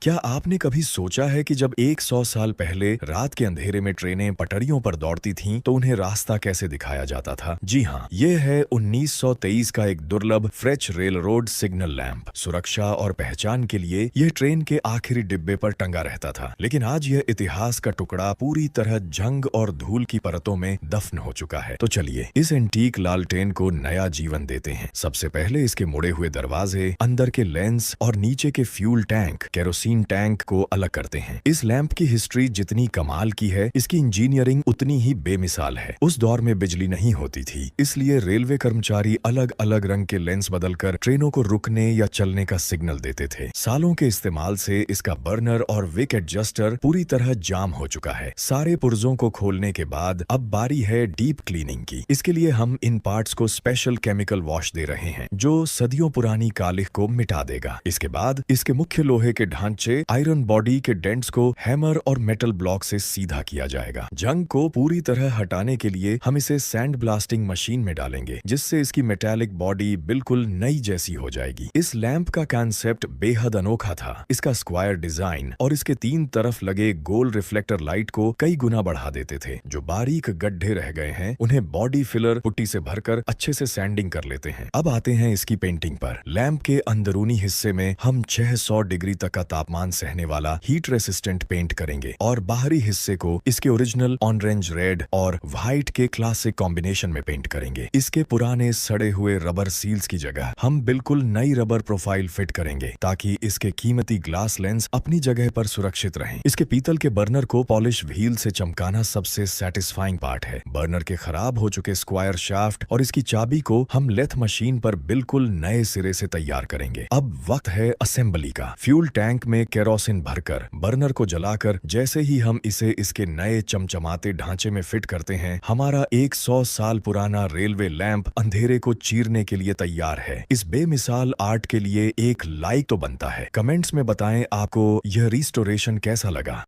क्या आपने कभी सोचा है कि जब 100 साल पहले रात के अंधेरे में ट्रेनें पटरियों पर दौड़ती थीं, तो उन्हें रास्ता कैसे दिखाया जाता था? जी हाँ, ये है 1923 का एक दुर्लभ French rail road signal lamp. सुरक्षा और पहचान के लिए यह ट्रेन के आखिरी डिब्बे पर टंगा रहता था। लेकिन आज यह इतिहास का टुकड़ा पूरी तरह जंग और धूल की परतों में दफन हो चुका है। तो चलिए इस एंटीक लालटेन को नया जीवन देते हैं। सबसे पहले इसके मुड़े हुए दरवाजे, अंदर के लेंस और नीचे के फ्यूल टैंक, केरोसिन टैंक को अलग करते हैं। इस लैंप की हिस्ट्री जितनी कमाल की है, इसकी इंजीनियरिंग उतनी ही बेमिसाल है। उस दौर में बिजली नहीं होती थी, इसलिए रेलवे कर्मचारी अलग अलग रंग के लेंस बदलकर ट्रेनों को रुकने या चलने का सिग्नल देते थे। सालों के इस्तेमाल से इसका बर्नर और विक एडजस्टर पूरी तरह जाम हो चुका है। सारे पुर्जों को खोलने के बाद अब बारी है डीप क्लीनिंग की। इसके लिए हम इन पार्ट्स को स्पेशल केमिकल वॉश दे रहे हैं, जो सदियों पुरानी कालिख को मिटा देगा। इसके बाद इसके मुख्य लोहे के ढांचे आयरन बॉडी के डेंट्स को हैमर और मेटल ब्लॉक से सीधा किया जाएगा। जंग को पूरी तरह हटाने के लिए हम इसे सैंड ब्लास्टिंग मशीन में डालेंगे, जिससे इसकी मेटालिक बॉडी बिल्कुल नई जैसी हो जाएगी। इस लैंप का कॉन्सेप्ट बेहद अनोखा था। इसका स्क्वायर डिजाइन और इसके तीन तरफ लगे गोल रिफ्लेक्टर लाइट को कई गुना बढ़ा देते थे। जो बारीक गड्ढे रह गए हैं, उन्हें बॉडी फिलर पुट्टी से भरकर अच्छे से सैंडिंग कर लेते हैं। अब आते हैं इसकी पेंटिंग पर। लैंप के अंदरूनी हिस्से में हम 600 डिग्री तक का तापमान सहने वाला हीट रेसिस्टेंट पेंट करेंगे और बाहरी हिस्से को इसके ओरिजिनल ऑरेंज रेड और व्हाइट के क्लासिक कॉम्बिनेशन में पेंट करेंगे। इसके पुराने सड़े हुए रबर सील्स की जगह हम बिल्कुल नई रबर प्रोफाइल फिट करेंगे, ताकि इसके कीमती ग्लास लेंस अपनी जगह पर सुरक्षित रहें। इसके पीतल के बर्नर को पॉलिश व्हील से चमकाना सबसे सेटिस्फाइंग पार्ट है। बर्नर के खराब हो चुके स्क्वायर शाफ्ट और इसकी चाबी को हम लेथ मशीन पर बिल्कुल नए सिरे से तैयार करेंगे। अब वक्त है असेंबली का। फ्यूल टैंक में केरोसिन भरकर बर्नर को जलाकर जैसे ही हम इसे इसके नए चमचमाते ढांचे में फिट करते हैं, हमारा 100 साल पुराना रेलवे लैंप अंधेरे को चीरने के लिए तैयार है। इस बेमिसाल आर्ट के लिए एक लाइक तो बनता है। कमेंट्स में बताएं आपको यह रिस्टोरेशन कैसा लगा।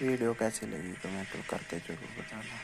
वीडियो कैसी लगी कमेंट करके जरूर बताना।